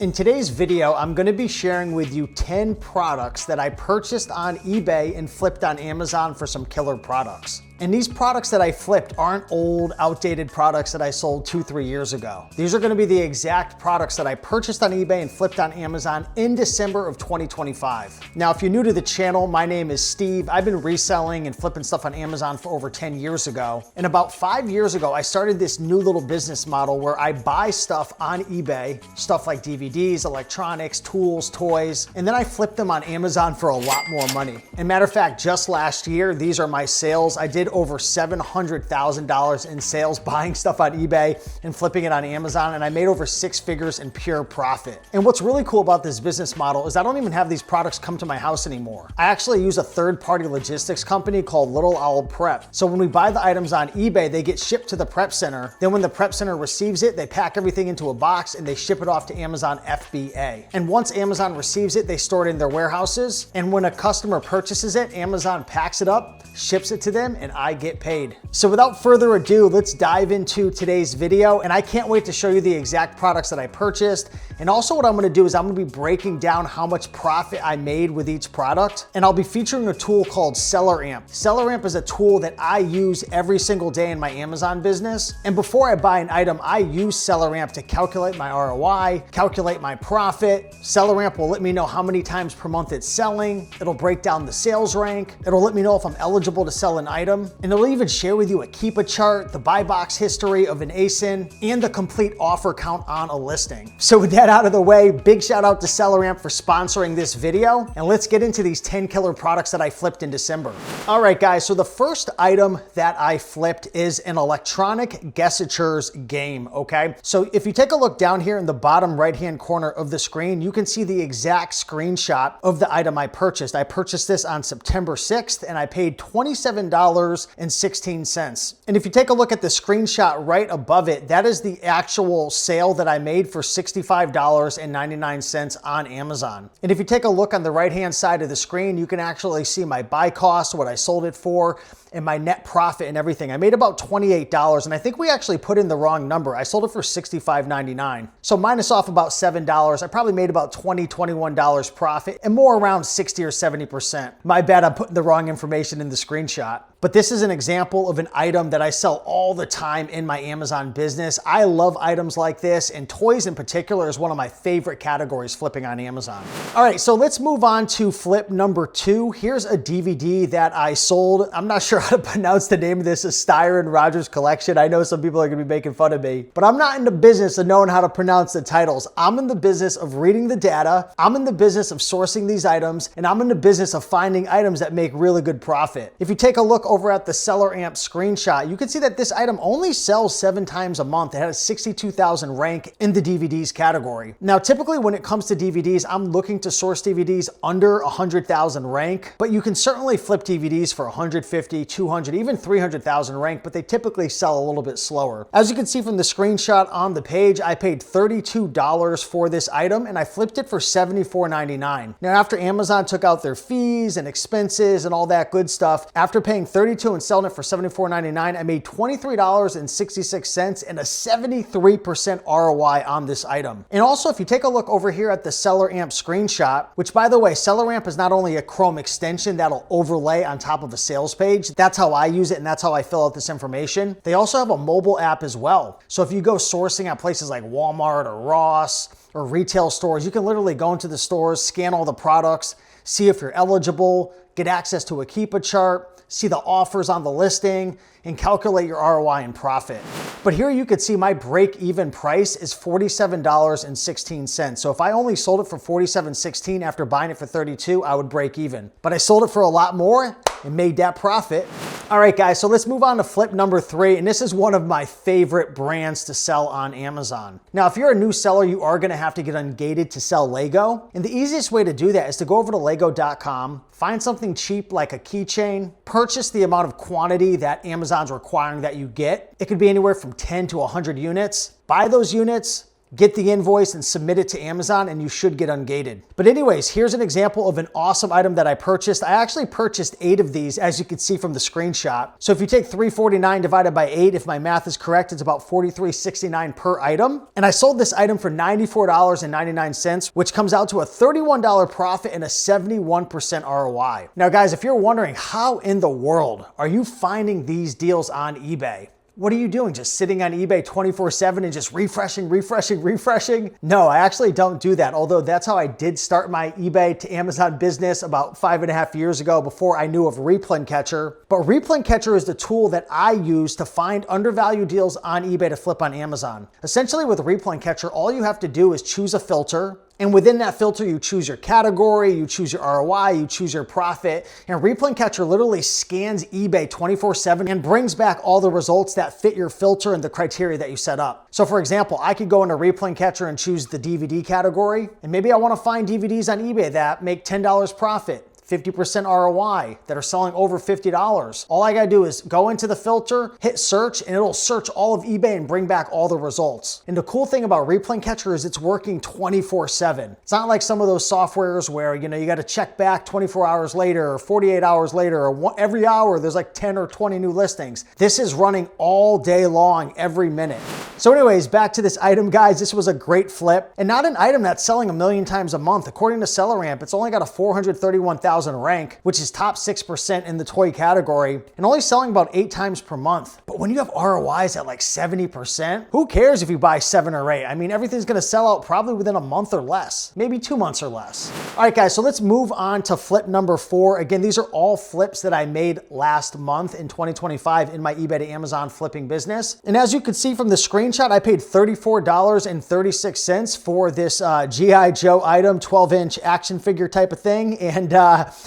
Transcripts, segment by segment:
In today's video, I'm going to be sharing with you 10 products that I purchased on eBay and flipped on Amazon for some killer products. And these products that I flipped aren't old, outdated products that I sold 2-3 years ago. These are going to be the exact products that I purchased on eBay and flipped on Amazon in December of 2025. Now, if you're new to the channel, my name is Steve. I've been reselling and flipping stuff on Amazon for over 10 years ago. And about 5 years ago, I started this new little business model where I buy stuff on eBay, stuff like DVDs, electronics, tools, toys, and then I flip them on Amazon for a lot more money. And matter of fact, just last year, these are my sales. I did over $700,000 in sales buying stuff on eBay and flipping it on Amazon, and I made over 6 figures in pure profit. And what's really cool about this business model is I don't even have these products come to my house anymore. I actually use a third-party logistics company called Little Owl Prep. So when we buy the items on eBay, they get shipped to the prep center. Then when the prep center receives it, they pack everything into a box and they ship it off to Amazon FBA. And once Amazon receives it, they store it in their warehouses. And when a customer purchases it, Amazon packs it up, ships it to them, and I get paid. So without further ado, let's dive into today's video. And I can't wait to show you the exact products that I purchased. And also what I'm gonna do is I'm gonna be breaking down how much profit I made with each product. And I'll be featuring a tool called SellerAmp. SellerAmp is a tool that I use every single day in my Amazon business. And before I buy an item, I use SellerAmp to calculate my ROI, calculate my profit. SellerAmp will let me know how many times per month it's selling. It'll break down the sales rank. It'll let me know if I'm eligible to sell an item. And it'll even share with you a keep a chart, the buy box history of an ASIN, and the complete offer count on a listing. So with that out of the way, big shout out to SellerAmp for sponsoring this video. And let's get into these 10 killer products that I flipped in December. All right, guys, so the first item that I flipped is an electronic guessatures game, okay? So if you take a look down here in the bottom right-hand corner of the screen, you can see the exact screenshot of the item I purchased. I purchased this on September 6th and I paid $27.16. And if you take a look at the screenshot right above it, that is the actual sale that I made for $65.99 on Amazon. And if you take a look on the right-hand side of the screen, you can actually see my buy cost, what I sold it for, and my net profit and everything. I made about $28, and I think we actually put in the wrong number. I sold it for $65.99. So minus off about $7, I probably made about $20, $21 profit, and more around 60 or 70%. My bad, I'm putting the wrong information in the screenshot. But this is an example of an item that I sell all the time in my Amazon business. I love items like this, and toys in particular is one of my favorite categories flipping on Amazon. All right, so let's move on to flip number 2. Here's a DVD that I sold. I'm not sure how to pronounce the name of this, a Steyer and Rogers collection. I know some people are gonna be making fun of me, but I'm not in the business of knowing how to pronounce the titles. I'm in the business of reading the data. I'm in the business of sourcing these items, and I'm in the business of finding items that make really good profit. If you take a look over at the SellerAmp screenshot, you can see that this item only sells 7 times a month. It had a 62,000 rank in the DVDs category. Now, typically when it comes to DVDs, I'm looking to source DVDs under 100,000 rank, but you can certainly flip DVDs for 150, 200, even 300,000 rank, but they typically sell a little bit slower. As you can see from the screenshot on the page, I paid $32 for this item and I flipped it for $74.99. Now, after Amazon took out their fees and expenses and all that good stuff, after paying $32 and selling it for $74.99, I made $23.66 and a 73% ROI on this item. And also, if you take a look over here at the SellerAmp screenshot, which by the way, SellerAmp is not only a Chrome extension that'll overlay on top of a sales page. That's how I use it and that's how I fill out this information. They also have a mobile app as well. So if you go sourcing at places like Walmart or Ross or retail stores, you can literally go into the stores, scan all the products, see if you're eligible, get access to a keep a chart, see the offers on the listing, and calculate your ROI and profit. But here you could see my break-even price is $47.16. So if I only sold it for $47.16 after buying it for $32, I would break even. But I sold it for a lot more and made that profit. All right, guys, so let's move on to flip number 3. And this is one of my favorite brands to sell on Amazon. Now, if you're a new seller, you are gonna have to get ungated to sell Lego. And the easiest way to do that is to go over to Lego.com, find something cheap like a keychain, purchase the amount of quantity that Amazon's requiring that you get. It could be anywhere from 10 to 100 units. Buy those units, get the invoice and submit it to Amazon, and you should get ungated. But anyways, here's an example of an awesome item that I purchased. I actually purchased 8 of these, as you can see from the screenshot. So if you take $349 divided by 8, if my math is correct, it's about $43.69 per item. And I sold this item for $94.99, which comes out to a $31 profit and a 71% ROI. Now guys, if you're wondering how in the world are you finding these deals on eBay? What are you doing? Just sitting on eBay 24/7 and just refreshing? No, I actually don't do that. Although that's how I did start my eBay to Amazon business about 5.5 years ago before I knew of Replin Catcher. But Replin Catcher is the tool that I use to find undervalued deals on eBay to flip on Amazon. Essentially with Replin Catcher, all you have to do is choose a filter. And within that filter, you choose your category, you choose your ROI, you choose your profit, and Replin Catcher literally scans eBay 24/7 and brings back all the results that fit your filter and the criteria that you set up. So for example, I could go into Replin Catcher and choose the DVD category, and maybe I want to find DVDs on eBay that make $10 profit. 50% ROI that are selling over $50. All I gotta do is go into the filter, hit search, and it'll search all of eBay and bring back all the results. And the cool thing about Replin Catcher is it's working 24/7. It's not like some of those softwares where, you gotta check back 24 hours later or 48 hours later, or every hour there's like 10 or 20 new listings. This is running all day long, every minute. So anyways, back to this item, guys. This was a great flip, and not an item that's selling 1,000,000 times a month. According to SellerAmp, it's only got a 431,000 rank, which is top 6% in the toy category, and only selling about 8 times per month. But when you have ROIs at like 70%, who cares if you buy 7 or 8? I mean, everything's gonna sell out probably within a month or less, maybe 2 months or less. All right, guys, so let's move on to flip number 4. Again, these are all flips that I made last month in 2025 in my eBay to Amazon flipping business. And as you can see from the screenshot, I paid $34.36 for this G.I. Joe item, 12-inch action figure type of thing, and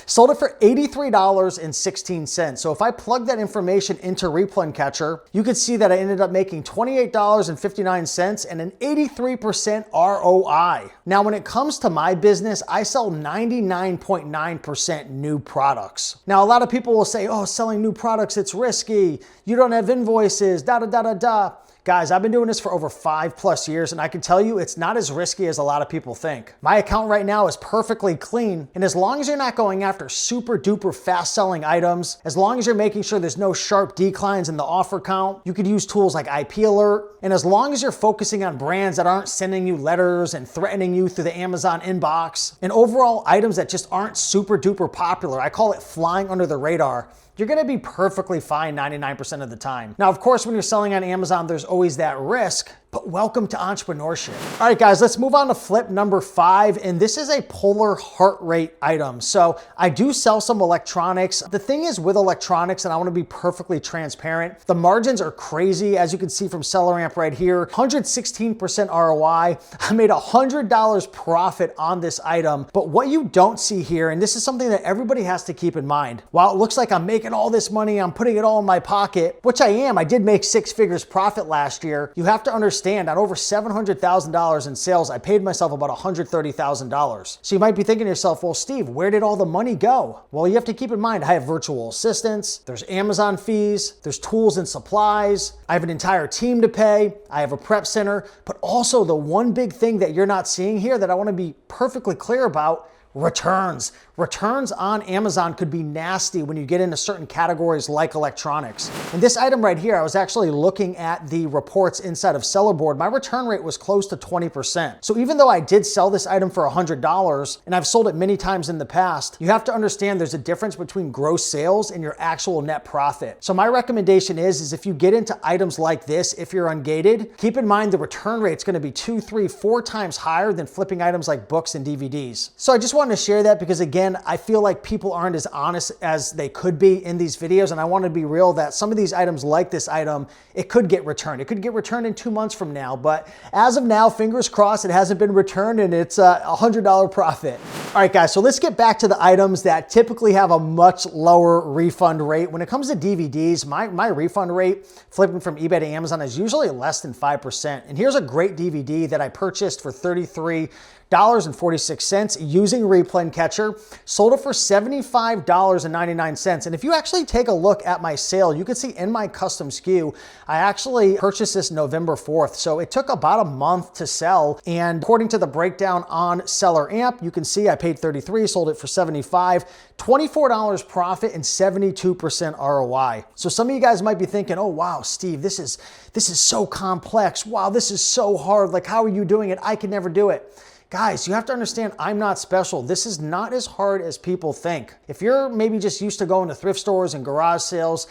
sold it for $83.16. So if I plug that information into Replin Catcher, you can see that I ended up making $28.59 and an 83% ROI. Now, when it comes to my business, I sell 99.9% new products. Now, a lot of people will say, oh, selling new products, it's risky. You don't have invoices, da-da-da-da-da. Guys, I've been doing this for over 5+ years, and I can tell you it's not as risky as a lot of people think. My account right now is perfectly clean, and as long as you're not going after super duper fast selling items, as long as you're making sure there's no sharp declines in the offer count, you could use tools like IP Alert, and as long as you're focusing on brands that aren't sending you letters and threatening you through the Amazon inbox, and overall items that just aren't super duper popular, I call it flying under the radar, you're gonna be perfectly fine 99% of the time. Now, of course, when you're selling on Amazon, there's always that risk, but welcome to entrepreneurship. All right, guys, let's move on to flip number 5, and this is a polar heart rate item. So I do sell some electronics. The thing is with electronics, and I wanna be perfectly transparent, the margins are crazy. As you can see from SellerAmp right here, 116% ROI. I made $100 profit on this item, but what you don't see here, and this is something that everybody has to keep in mind, while it looks like I'm making all this money, I'm putting it all in my pocket, which I am. I did make 6 figures profit last year. You have to understand on over $700,000 in sales, I paid myself about $130,000. So you might be thinking to yourself, well, Steve, where did all the money go? Well, you have to keep in mind, I have virtual assistants, there's Amazon fees, there's tools and supplies, I have an entire team to pay, I have a prep center, but also the one big thing that you're not seeing here that I want to be perfectly clear about, returns. Returns on Amazon could be nasty when you get into certain categories like electronics. And this item right here, I was actually looking at the reports inside of Sellerboard. My return rate was close to 20%. So even though I did sell this item for $100, and I've sold it many times in the past, you have to understand there's a difference between gross sales and your actual net profit. So my recommendation is if you get into items like this, if you're ungated, keep in mind the return rate's gonna be 2, 3, 4 times higher than flipping items like books and DVDs. So I just wanted to share that because again, I feel like people aren't as honest as they could be in these videos, and I want to be real that some of these items like this item, it could get returned. It could get returned in 2 months from now, but as of now, fingers crossed, it hasn't been returned and it's a $100 profit. All right, guys, so let's get back to the items that typically have a much lower refund rate. When it comes to DVDs, my refund rate flipping from eBay to Amazon is usually less than 5%. And here's a great DVD that I purchased for $33.46 using Replay Catcher, sold it for $75.99. And if you actually take a look at my sale, you can see in my custom SKU, I actually purchased this November 4th. So it took about a month to sell. And according to the breakdown on Seller Amp, you can see I paid $33, sold it for $75, $24 profit and 72% ROI. So some of you guys might be thinking, oh wow, Steve, this is so complex. Wow, this is so hard. Like, how are you doing it? I can never do it. Guys, you have to understand I'm not special. This is not as hard as people think. If you're maybe just used to going to thrift stores and garage sales,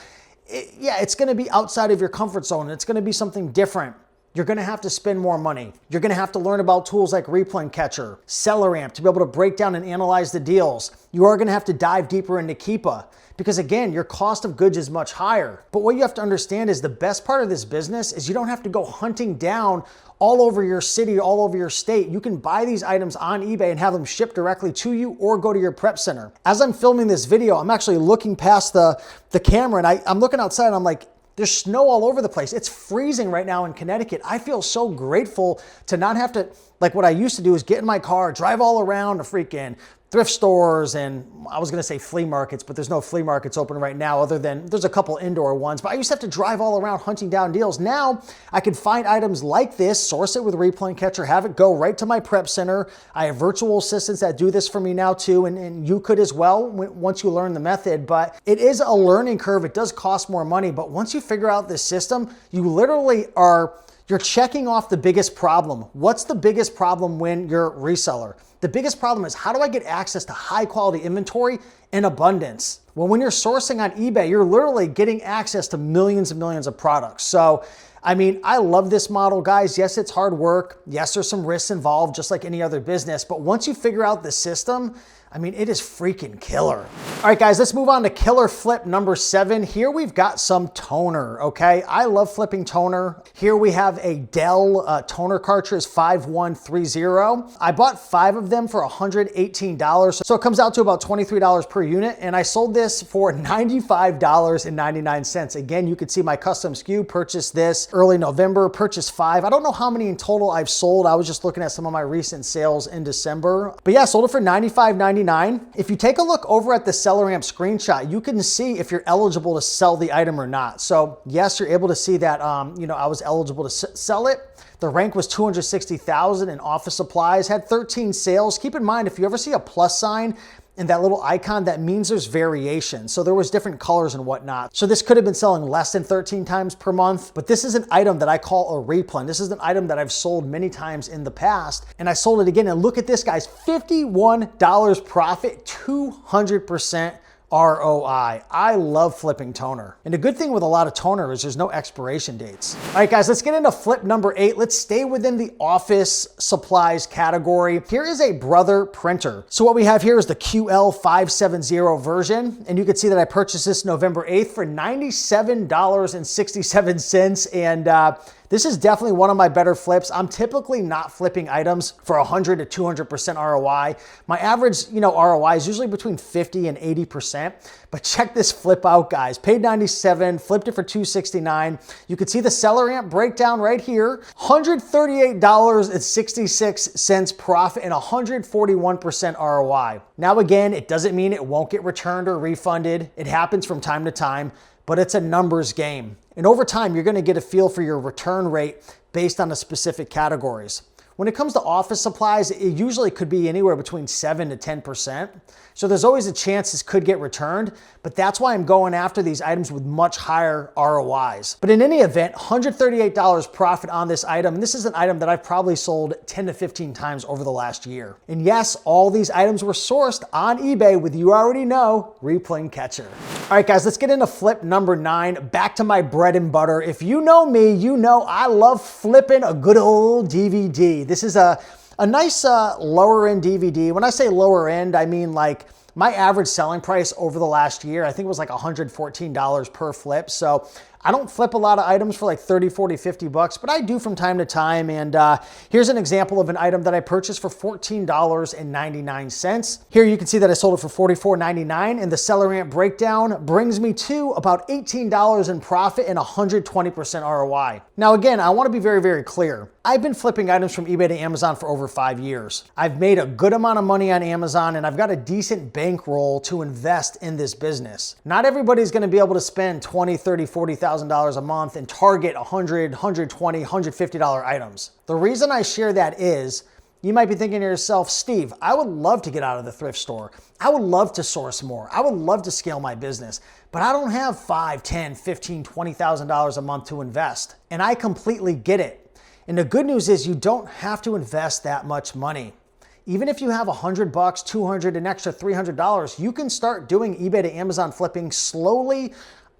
it's gonna be outside of your comfort zone. It's gonna be something different. You're gonna have to spend more money. You're gonna have to learn about tools like Replay Catcher, Seller Amp to be able to break down and analyze the deals. You are gonna have to dive deeper into Keepa because again, your cost of goods is much higher. But what you have to understand is the best part of this business is you don't have to go hunting down all over your city, all over your state. You can buy these items on eBay and have them shipped directly to you or go to your prep center. As I'm filming this video, I'm actually looking past the camera and I'm looking outside and I'm like, there's snow all over the place. It's freezing right now in Connecticut. I feel so grateful to not have to, like what I used to do is get in my car, drive all around the freaking thrift stores and I was gonna say flea markets, but there's no flea markets open right now other than there's a couple indoor ones, but I used to have to drive all around hunting down deals. Now I can find items like this, source it with Replay Catcher, have it go right to my prep center. I have virtual assistants that do this for me now too, and you could as well once you learn the method, but it is a learning curve. It does cost more money, but once you figure out this system, you literally you're checking off the biggest problem. What's the biggest problem when you're a reseller? The biggest problem is how do I get access to high quality inventory in abundance? Well, when you're sourcing on eBay, you're literally getting access to millions and millions of products. So, I mean, I love this model, guys. Yes, it's hard work. Yes, there's some risks involved, just like any other business. But once you figure out the system, I mean, it is freaking killer. All right, guys, let's move on to killer flip number 7. Here we've got some toner, okay? I love flipping toner. Here we have a Dell toner cartridge 5130. I bought 5 of them for $118. So it comes out to about $23 per unit. And I sold this for $95.99. Again, you could see my custom SKU, purchased this early November, purchased 5. I don't know how many in total I've sold. I was just looking at some of my recent sales in December. But yeah, sold it for $95.99. If you take a look over at the Seller Amp screenshot, you can see if you're eligible to sell the item or not. So yes, you're able to see that, I was eligible to sell it. The rank was 260,000 in office supplies, had 13 sales. Keep in mind, if you ever see a plus sign and that little icon, that means there's variation. So there was different colors and whatnot. So this could have been selling less than 13 times per month, but this is an item that I call a replay. This is an item that I've sold many times in the past, and I sold it again. And look at this, guys, $51 profit, 200% ROI. I love flipping toner. And the good thing with a lot of toner is there's no expiration dates. All right, guys, let's get into flip number 8. Let's stay within the office supplies category. Here is a Brother printer. So what we have here is the QL570 version. And you can see that I purchased this November 8th for $97.67. And this is definitely one of my better flips. I'm typically not flipping items for 100 to 200% ROI. My average, ROI is usually between 50 and 80%. But check this flip out, guys. Paid $97, flipped it for $269. You can see the Seller Amp breakdown right here. $138.66 profit and 141% ROI. Now again, it doesn't mean it won't get returned or refunded. It happens from time to time, but it's a numbers game. And over time, you're gonna get a feel for your return rate based on the specific categories. When it comes to office supplies, it usually could be anywhere between 7 to 10%. So there's always a chance this could get returned, but that's why I'm going after these items with much higher ROIs. But in any event, $138 profit on this item. And this is an item that I've probably sold 10 to 15 times over the last year. And yes, all these items were sourced on eBay with, you already know, Replay Catcher. All right, guys, let's get into flip number 9. Back to my bread and butter. If you know me, you know I love flipping a good old DVD. This is a nice lower end DVD. When I say lower end, I mean like my average selling price over the last year, I think it was like $114 per flip. So I don't flip a lot of items for like 30, 40, 50 bucks, but I do from time to time. And here's an example of an item that I purchased for $14.99. Here you can see that I sold it for $44.99, and the seller amp breakdown brings me to about $18 in profit and 120% ROI. Now again, I want to be very, very clear. I've been flipping items from eBay to Amazon for over 5 years. I've made a good amount of money on Amazon, and I've got a decent bankroll to invest in this business. Not everybody's going to be able to spend $20, $30, $40,000 a month and target $100, $120, $150 items. The reason I share that is, you might be thinking to yourself, Steve, I would love to get out of the thrift store. I would love to source more. I would love to scale my business, but I don't have $5, $10, $15, $20,000 a month to invest. And I completely get it. And the good news is you don't have to invest that much money. Even if you have $100, $200, an extra $300, you can start doing eBay to Amazon flipping slowly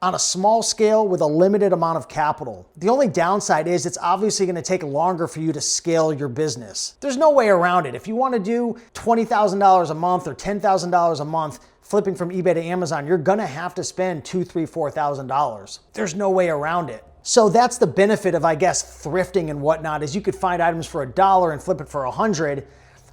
on a small scale with a limited amount of capital. The only downside is it's obviously going to take longer for you to scale your business. There's no way around it. If you want to do $20,000 a month or $10,000 a month flipping from eBay to Amazon, you're going to have to spend $2,000, $3,000, $4,000. There's no way around it. So that's the benefit of, I guess, thrifting and whatnot, is you could find items for $1 and flip it for $100.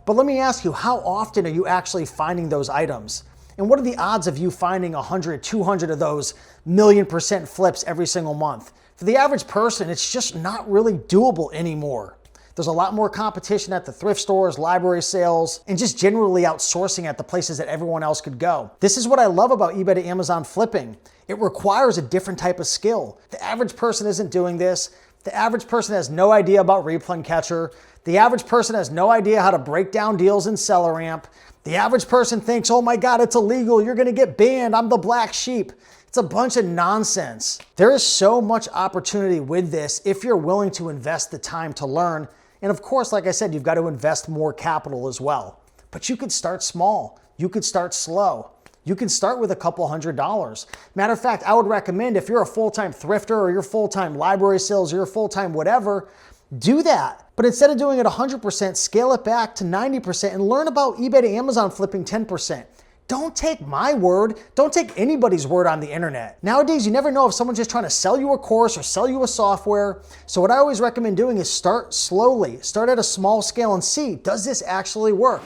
But let me ask you, how often are you actually finding those items? And what are the odds of you finding 100, 200 of those million% flips every single month? For the average person, it's just not really doable anymore. There's a lot more competition at the thrift stores, library sales, and just generally outsourcing at the places that everyone else could go. This is what I love about eBay to Amazon flipping. It requires a different type of skill. The average person isn't doing this. The average person has no idea about Replay and Catcher. The average person has no idea how to break down deals in Seller Amp. The average person thinks, oh my God, it's illegal. You're gonna get banned. I'm the black sheep. It's a bunch of nonsense. There is so much opportunity with this if you're willing to invest the time to learn. And of course, like I said, you've got to invest more capital as well. But you could start small. You could start slow. You can start with a couple $100. Matter of fact, I would recommend, if you're a full-time thrifter or you're full-time library sales or you're full-time whatever, do that. But instead of doing it 100%, scale it back to 90% and learn about eBay to Amazon flipping 10%. Don't take my word. Don't take anybody's word on the internet. Nowadays, you never know if someone's just trying to sell you a course or sell you a software. So what I always recommend doing is start slowly. Start at a small scale and see, does this actually work?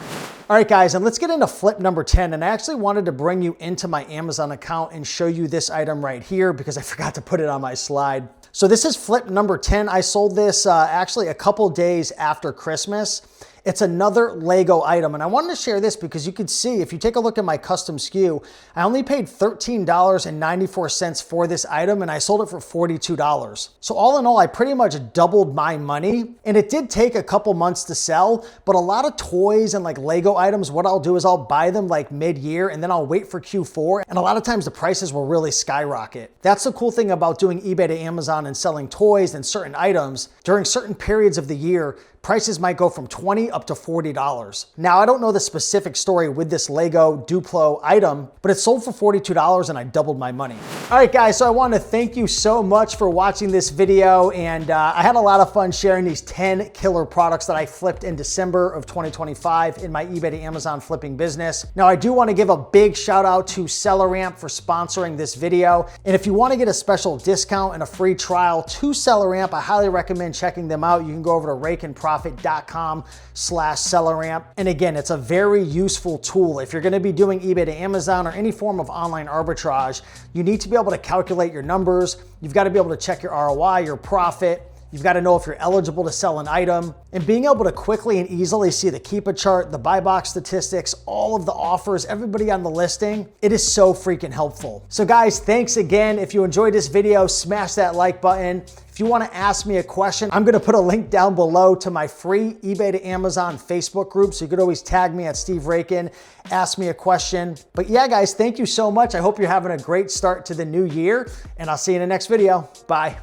All right, guys, and let's get into flip number 10. And I actually wanted to bring you into my Amazon account and show you this item right here because I forgot to put it on my slide. So this is flip number 10. I sold this actually a couple days after Christmas. It's another Lego item, and I wanted to share this because you could see, if you take a look at my custom SKU, I only paid $13.94 for this item, and I sold it for $42. So all in all, I pretty much doubled my money, and it did take a couple months to sell, but a lot of toys and like Lego items, what I'll do is I'll buy them like mid-year, and then I'll wait for Q4, and a lot of times the prices will really skyrocket. That's the cool thing about doing eBay to Amazon and selling toys and certain items. During certain periods of the year, prices might go from $20 up to $40. Now, I don't know the specific story with this Lego Duplo item, but it sold for $42 and I doubled my money. All right, guys, so I want to thank you so much for watching this video, and I had a lot of fun sharing these 10 killer products that I flipped in December of 2025 in my eBay to Amazon flipping business. Now, I do want to give a big shout out to Seller Amp for sponsoring this video, and if you want to get a special discount and a free trial to Seller Amp, I highly recommend checking them out. You can go over to rakeandprofit.com/selleramp. And again, it's a very useful tool. If you're going to be doing eBay to Amazon or any form of online arbitrage, you need to be able to calculate your numbers. You've got to be able to check your ROI, your profit. You've got to know if you're eligible to sell an item, and being able to quickly and easily see the Keepa chart, the buy box statistics, all of the offers, everybody on the listing. It is so freaking helpful. So guys, thanks again. If you enjoyed this video, smash that like button. If you want to ask me a question, I'm going to put a link down below to my free eBay to Amazon Facebook group. So you could always tag me at Steve Rakin, ask me a question. But yeah, guys, thank you so much. I hope you're having a great start to the new year, and I'll see you in the next video. Bye.